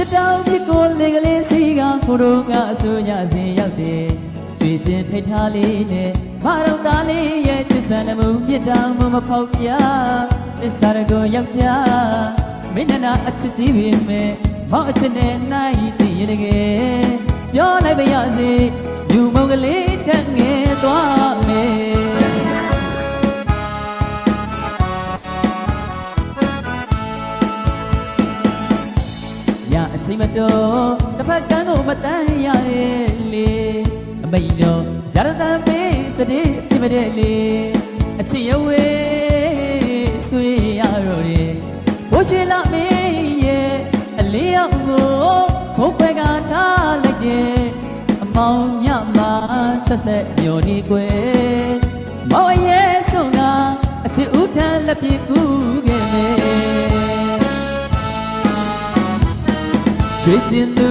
စစ်တောင်းပြကိုလေကလေးစီကကိုတို့ကအစိုးရစီရောက်တယ်ကြွေချင်းထိတ်ထားလေးနဲ့မတော်သားလေးရဲ့သစ္စာနှမှုမြစ်တောင်မဖောက်ပြသစ္စာကိုယောက်ျားမင်းနာအချစ်ကြီးပြီမဲ့မောင်အချစ်နဲ့နိုင်တည်ရတကယ်ပြောလိုက်ပါရစေယူမုံကလေးတက်ငယ်သွားမယ်အချိန်မတော်တစ်ဖက်ကန်းကိုမတန်းရရဲ့လေအမိန်တော်ရတတပေးစတဲ့ဖြစ်မတဲ့လေအချစ်ရဝေးဆွေးရတော့တယ်ဘိုးချွေလာမင်းရဲ့အလေးရောက်ကိုဘုံပွဲကထားလိုက်တယ်အမောင်မြမှာဆက်ဆက်မျော်နေကွယ်မောင်ရဲ့ဆုံးကအချစ်ဦးထမ်းလက်ပြေကူးခဲ့မယ်တွေ့ချင်သူ